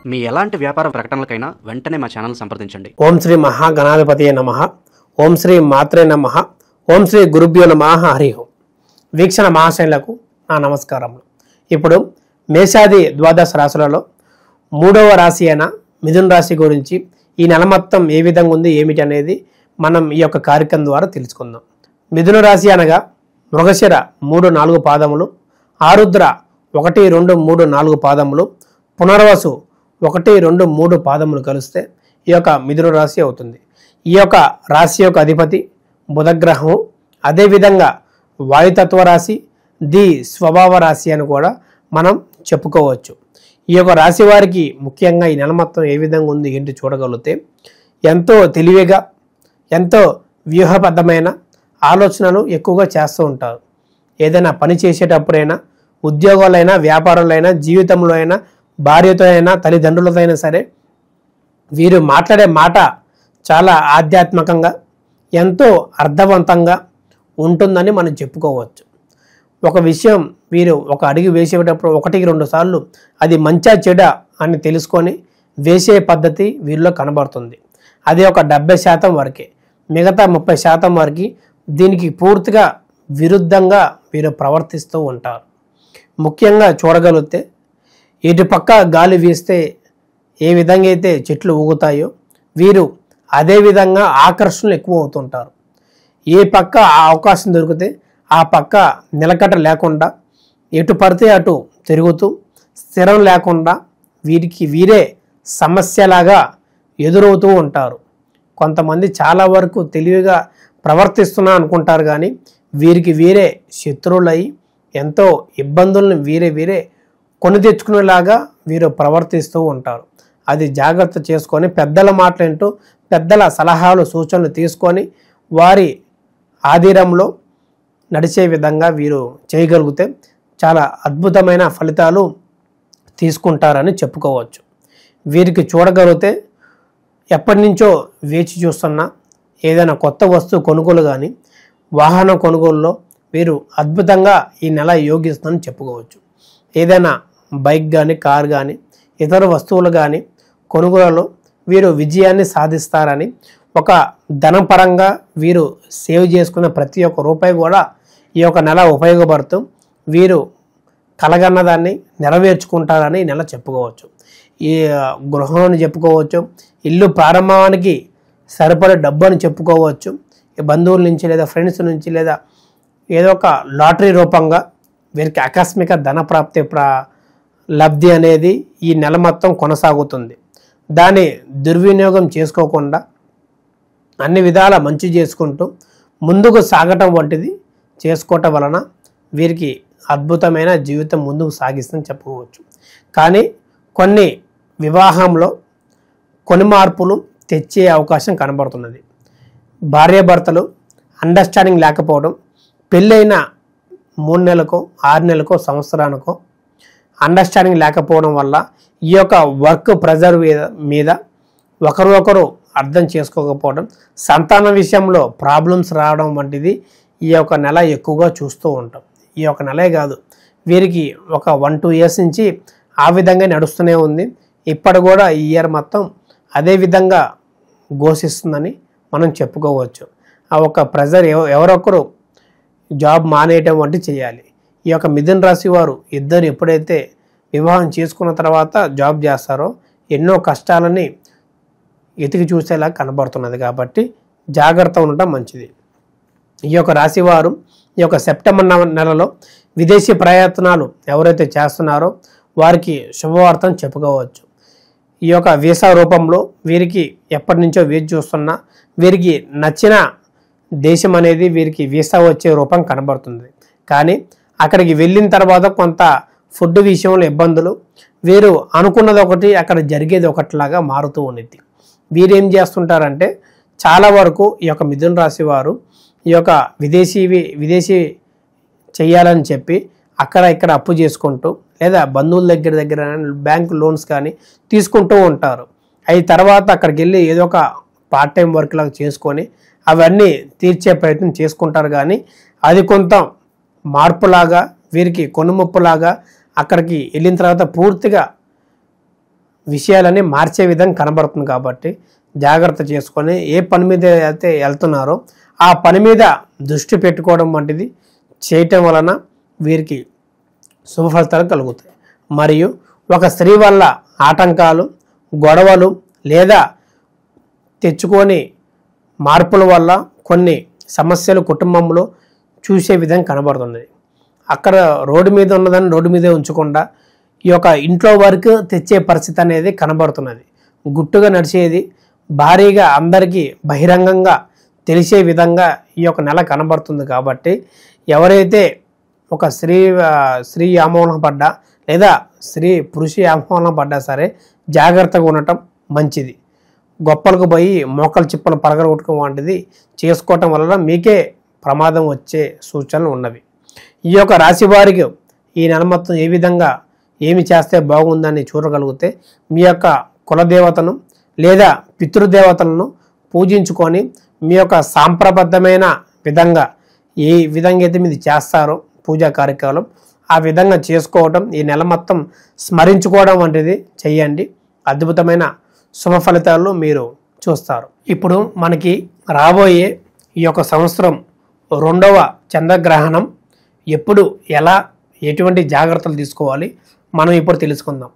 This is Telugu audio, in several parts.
మీ ఎలాంటి వ్యాపార ప్రకటనలకైనా వెంటనే మా ఛానల్ సంప్రదించండి. ఓం శ్రీ మహాగణాధిపతియే నమః. ఓం శ్రీ మాత్రే నమః. ఓం శ్రీ గురుభ్యో నమః. హరి ఓం. వీక్షణ మహాశైలకు నా నమస్కారములు. ఇప్పుడు మేషాది ద్వాదశ రాశులలో 3వ రాశి అయిన మిథున రాశి గురించి ఈ నెల మొత్తం ఏ విధంగా ఉంది ఏమిటి అనేది మనం ఈ యొక్క కార్యక్రమం ద్వారా తెలుసుకుందాం. మిథున రాశి అనగా మృగశిర 3-4 పాదములు, ఆరుద్ర 1-2-3-4 పాదములు, పునర్వసు 1-2-3 పాదములు కలిస్తే ఈ యొక్క మిథున రాశి అవుతుంది. ఈ యొక్క రాశి యొక్క అధిపతి బుధగ్రహము. అదేవిధంగా వాయుతత్వ రాశి, ది స్వభావ రాశి అని కూడా మనం చెప్పుకోవచ్చు. ఈ యొక్క రాశి వారికి ముఖ్యంగా ఈ నెల మొత్తం ఏ విధంగా ఉంది ఏంటి చూడగలిగితే ఎంతో తెలివిగా, ఎంతో వ్యూహబద్ధమైన ఆలోచనలు ఎక్కువగా చేస్తూ ఉంటారు. ఏదైనా పని చేసేటప్పుడైనా, ఉద్యోగాలైనా, వ్యాపారాలైనా, జీవితంలో అయినా, భార్యతో అయినా, తల్లిదండ్రులతో అయినా సరే వీరు మాట్లాడే మాట చాలా ఆధ్యాత్మికంగా, ఎంతో అర్థవంతంగా ఉంటుందని మనం చెప్పుకోవచ్చు. ఒక విషయం వీరు ఒక అడుగు వేసేటప్పుడు 1-2 సార్లు అది మంచా చెడా అని తెలుసుకొని వేసే పద్ధతి వీరిలో కనబడుతుంది. అది ఒక 70% వరకే. మిగతా 30% వరకు దీనికి పూర్తిగా విరుద్ధంగా వీరు ప్రవర్తిస్తూ ఉంటారు. ముఖ్యంగా చూడగలిగితే ఇటు పక్క గాలి వీస్తే ఏ విధంగా అయితే చెట్లు ఊగుతాయో వీరు అదే విధంగా ఆకర్షణలు ఎక్కువ అవుతుంటారు. ఏ పక్క ఆ అవకాశం దొరికితే ఆ పక్క నిలకడ లేకుండా ఎటు పడితే అటు తిరుగుతూ స్థిరం లేకుండా వీరికి వీరే సమస్యలాగా ఎదురవుతూ ఉంటారు. కొంతమంది చాలా వరకు తెలివిగా ప్రవర్తిస్తున్నా అనుకుంటారు, కానీ వీరికి వీరే శత్రువులై ఎంతో ఇబ్బందులను వీరే కొని తెచ్చుకునేలాగా వీరు ప్రవర్తిస్తూ ఉంటారు. అది జాగ్రత్త చేసుకొని పెద్దల మాటలేంటో పెద్దల సలహాలు సూచనలు తీసుకొని వారి ఆధీనంలో నడిచే విధంగా వీరు చేయగలిగితే చాలా అద్భుతమైన ఫలితాలు తీసుకుంటారని చెప్పుకోవచ్చు. వీరికి చూడగలిగితే ఎప్పటి నుంచో వేచి చూస్తున్న ఏదైనా కొత్త వస్తువు కొనుగోలు కానీ, వాహన కొనుగోలులో వీరు అద్భుతంగా ఈ నెల యోగిస్తుందని చెప్పుకోవచ్చు. ఏదైనా బైక్ కానీ, కార్ కానీ, ఇతర వస్తువులు కానీ కొనుగోలులో వీరు విజయాన్ని సాధిస్తారని, ఒక ధనపరంగా వీరు సేవ్ చేసుకున్న ప్రతి ఒక్క రూపాయి కూడా ఈ యొక్క నెల ఉపయోగపడుతూ వీరు కలగన్న దాన్ని నెరవేర్చుకుంటారని ఈ నెల చెప్పుకోవచ్చు. ఈ గృహం అని చెప్పుకోవచ్చు, ఇల్లు ప్రారంభానికి సరిపడే డబ్బు అని చెప్పుకోవచ్చు. బంధువుల నుంచి లేదా ఫ్రెండ్స్ నుంచి లేదా ఏదో ఒక లాటరీ రూపంగా వీరికి ఆకస్మిక ధన ప్రాప్తి లబ్ధి అనేది ఈ నెల మొత్తం కొనసాగుతుంది. దాన్ని దుర్వినియోగం చేసుకోకుండా అన్ని విధాల మంచి చేసుకుంటూ ముందుకు సాగటం వంటిది చేసుకోవటం వలన వీరికి అద్భుతమైన జీవితం ముందుకు సాగిస్తుందని చెప్పుకోవచ్చు. కానీ కొన్ని వివాహంలో కొన్ని మార్పులు తెచ్చే అవకాశం కనబడుతున్నది. భార్యాభర్తలు అండర్స్టాండింగ్ లేకపోవడం, పెళ్ళైన 3 నెలలకో 6 నెలలకో సంవత్సరానికో అండర్స్టాండింగ్ లేకపోవడం వల్ల ఈ యొక్క వర్క్ ప్రెజర్ మీద ఒకరు అర్థం చేసుకోకపోవడం, సంతాన విషయంలో ప్రాబ్లమ్స్ రావడం వంటిది ఈ యొక్క నెల ఎక్కువగా చూస్తూ ఉంటాం. ఈ యొక్క నెలే కాదు, వీరికి ఒక 1-2 ఇయర్స్ నుంచి ఆ విధంగా నడుస్తూనే ఉంది. ఇప్పటి కూడా ఈ ఇయర్ మొత్తం అదే విధంగా ఘోషిస్తుందని మనం చెప్పుకోవచ్చు. ఆ ఒక ప్రెజర్ ఎవరొకరు జాబ్ మానేయటం వంటి చేయాలి. ఈ యొక్క మిథున రాశి వారు ఇద్దరు ఎప్పుడైతే వివాహం చేసుకున్న తర్వాత జాబ్ చేస్తారో ఎన్నో కష్టాలని ఎతికి చూసేలా కనబడుతున్నది. కాబట్టి జాగ్రత్త ఉండటం మంచిది. ఈ యొక్క రాశి వారు ఈ యొక్క సెప్టెంబర్ నెలలో విదేశీ ప్రయత్నాలు ఎవరైతే చేస్తున్నారో వారికి శుభవార్తను చెప్పుకోవచ్చు. ఈ యొక్క వీసా రూపంలో వీరికి ఎప్పటి నుంచో వేచి చూస్తున్నా వీరికి నచ్చిన దేశం అనేది వీరికి వీసా వచ్చే రూపం కనబడుతుంది. కానీ అక్కడికి వెళ్ళిన తర్వాత కొంత ఫుడ్ విషయంలో ఇబ్బందులు, వీరు అనుకున్నది ఒకటి అక్కడ జరిగేది ఒకటిలాగా మారుతూ ఉండిద్ది. వీరేం చేస్తుంటారంటే చాలా వరకు ఈ యొక్క మిథున రాశి వారు ఈ యొక్క విదేశీ చేయాలని చెప్పి అక్కడ ఇక్కడ అప్పు చేసుకుంటూ లేదా బంధువుల దగ్గర బ్యాంక్ లోన్స్ కానీ తీసుకుంటూ ఉంటారు. అవి తర్వాత అక్కడికి వెళ్ళి ఏదో ఒక పార్ట్ టైం వర్క్ లాగా చేసుకొని అవన్నీ తీర్చే ప్రయత్నం చేసుకుంటారు. కానీ అది కొంత మార్పులాగా వీరికి కొనుముప్పులాగా అక్కడికి వెళ్ళిన తర్వాత పూర్తిగా విషయాలని మార్చే విధంగా కనబడుతుంది కాబట్టి జాగ్రత్త చేసుకొని ఏ పని మీద అయితే వెళ్తున్నారో ఆ పని మీద దృష్టి పెట్టుకోవడం వంటిది చేయటం వలన వీరికి శుభ ఫలితాలు కలుగుతాయి. మరియు ఒక స్త్రీ వల్ల ఆటంకాలు, గొడవలు లేదా తెచ్చుకొని మార్పుల వల్ల కొన్ని సమస్యలు కుటుంబంలో చూసే విధంగా కనబడుతుంది. అక్కడ రోడ్డు మీద ఉన్నదాన్ని రోడ్డు మీదే ఉంచకుండా ఈ యొక్క ఇంట్లో వరకు తెచ్చే పరిస్థితి అనేది కనబడుతున్నది. గుట్టుగా నడిచేది భారీగా అందరికీ బహిరంగంగా తెలిసే విధంగా ఈ యొక్క నెల కనబడుతుంది. కాబట్టి ఎవరైతే ఒక స్త్రీ వ్యామోహం పడ్డా లేదా పురుష వ్యామోహం పడ్డా సరే జాగ్రత్తగా ఉండటం మంచిది. గొప్పలకు పోయి మోకలు చిప్పలు పలగొట్టుకోవడం వంటిది చేసుకోవటం వలన మీకే ప్రమాదం వచ్చే సూచనలు ఉన్నవి. ఈ యొక్క రాశి వారికి ఈ నెల మొత్తం ఏ విధంగా ఏమి చేస్తే బాగుందని చూడగలిగితే మీ యొక్క కులదేవతను లేదా పితృదేవతలను పూజించుకొని మీ యొక్క సాంప్రబద్ధమైన విధంగా ఏ విధంగా అయితే మీరు చేస్తారో పూజా కార్యక్రమం ఆ విధంగా చేసుకోవడం, ఈ నెల మొత్తం స్మరించుకోవడం వంటిది చేయండి. అద్భుతమైన శుభ ఫలితాలు మీరు చూస్తారు. ఇప్పుడు మనకి రాబోయే ఈ యొక్క సంవత్సరం 2వ చంద్రగ్రహణం ఎప్పుడు, ఎలా, ఎటువంటి జాగ్రత్తలు తీసుకోవాలి మనం ఇప్పుడు తెలుసుకుందాం.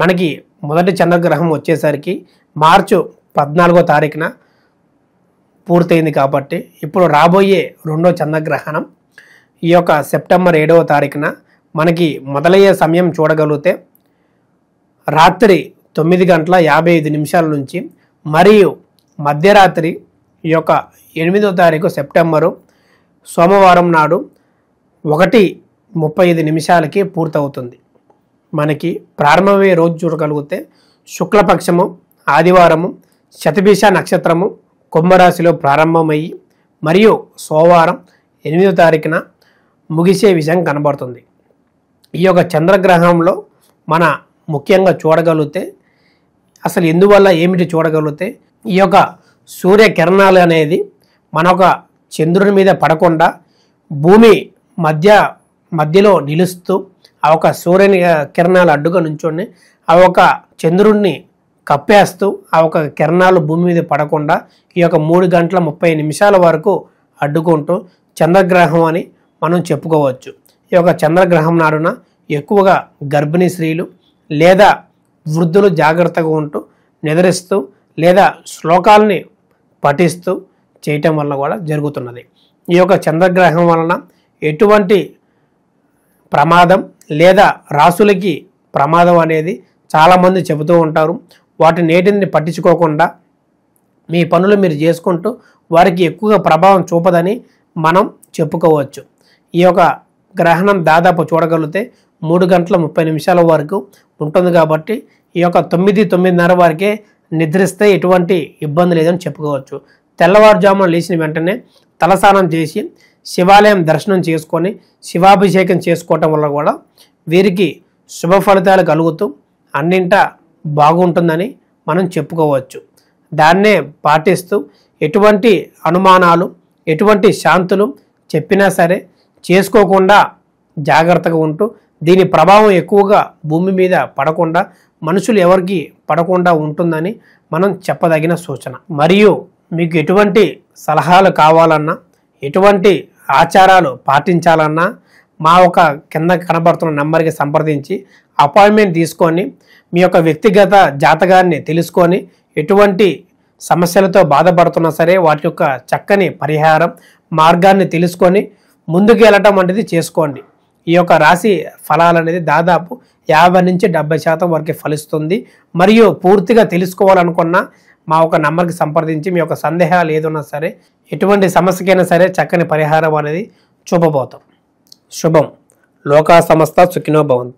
మనకి మొదటి చంద్రగ్రహం వచ్చేసరికి మార్చి 14వ తారీఖున పూర్తయింది. కాబట్టి ఇప్పుడు రాబోయే 2వ చంద్రగ్రహణం ఈ యొక్క సెప్టెంబర్ 7వ తారీఖున మనకి మొదలయ్యే సమయం చూడగలిగితే రాత్రి 9:55 నుంచి మరియు మధ్యరాత్రి ఈ యొక్క 8వ తారీఖు సెప్టెంబరు సోమవారం నాడు 1:35 పూర్తవుతుంది. మనకి ప్రారంభమయ్యే రోజు చూడగలిగితే శుక్లపక్షము ఆదివారము, శతభిష నక్షత్రము కుంభరాశిలో ప్రారంభమయ్యి మరియు సోమవారం 8వ తారీఖున ముగిసే విషయం కనబడుతుంది. ఈ యొక్క చంద్రగ్రహంలో మన ముఖ్యంగా చూడగలిగితే అసలు ఎందువల్ల ఏమిటి చూడగలిగితే ఈ యొక్క సూర్యకిరణాలు అనేది మన ఒక చంద్రుని మీద పడకుండా భూమి మధ్యలో నిలుస్తూ ఆ ఒక సూర్యుని కిరణాలు అడ్డుగా నుంచొని ఆ ఒక చంద్రుడిని కప్పేస్తూ ఆ ఒక కిరణాలు భూమి మీద పడకుండా ఈ యొక్క 3:30 వరకు అడ్డుకుంటూ చంద్రగ్రహం అని మనం చెప్పుకోవచ్చు. ఈ యొక్క చంద్రగ్రహం నాడున ఎక్కువగా గర్భిణీ స్త్రీలు లేదా వృద్ధులు జాగ్రత్తగా ఉంటూ నిద్రిస్తూ లేదా శ్లోకాలని పఠిస్తూ చేయటం వల్ల కూడా జరుగుతున్నది. ఈ యొక్క చంద్రగ్రహం వలన ఎటువంటి ప్రమాదం లేదా రాసులకి ప్రమాదం అనేది చాలామంది చెబుతూ ఉంటారు. వాటి నేటిని పట్టించుకోకుండా మీ పనులు మీరు చేసుకుంటూ వారికి ఎక్కువగా ప్రభావం చూపదని మనం చెప్పుకోవచ్చు. ఈ యొక్క గ్రహణం దాదాపు చూడగలిగితే 3:30 వరకు ఉంటుంది. కాబట్టి ఈ యొక్క 9:30 వరకే నిద్రిస్తే ఎటువంటి ఇబ్బంది లేదని చెప్పుకోవచ్చు. తెల్లవారుజామున లేచిన వెంటనే తలస్నానం చేసి శివాలయం దర్శనం చేసుకొని శివాభిషేకం చేసుకోవటం వల్ల కూడా వీరికి శుభ ఫలితాలు కలుగుతూ అన్నింటా బాగుంటుందని మనం చెప్పుకోవచ్చు. దాన్నే పాటిస్తూ ఎటువంటి అనుమానాలు, ఎటువంటి శాంతులు చెప్పినా సరే చేసుకోకుండా జాగ్రత్తగా ఉంటూ దీని ప్రభావం ఎక్కువగా భూమి మీద పడకుండా మనుషులు ఎవరికి పడకుండా ఉంటుందని మనం చెప్పదగిన సూచన. మరియు మీకు ఎటువంటి సలహాలు కావాలన్నా, ఎటువంటి ఆచారాలు పాటించాలన్నా మా ఒక కింద కనబడుతున్న నెంబర్కి సంప్రదించి అపాయింట్మెంట్ తీసుకొని మీ యొక్క వ్యక్తిగత జాతకాన్ని తెలుసుకొని ఎటువంటి సమస్యలతో బాధపడుతున్నా సరే వాటి యొక్క చక్కని పరిహారం మార్గాన్ని తెలుసుకొని ముందుకు వెళ్ళటం వంటిది చేసుకోండి. ఈ యొక్క రాశి ఫలాలు అనేది దాదాపు 50 నుంచి 70% వరకు ఫలిస్తుంది. మరియు పూర్తిగా తెలుసుకోవాలనుకున్నా మా ఒక నంబర్కి సంప్రదించి మీ యొక్క సందేహాలు ఏదైనా సరే ఎటువంటి సమస్యకైనా సరే చక్కని పరిహారం అనేది చూపబోతాం. శుభం. లోకా సమస్త సుఖినో భవంతు.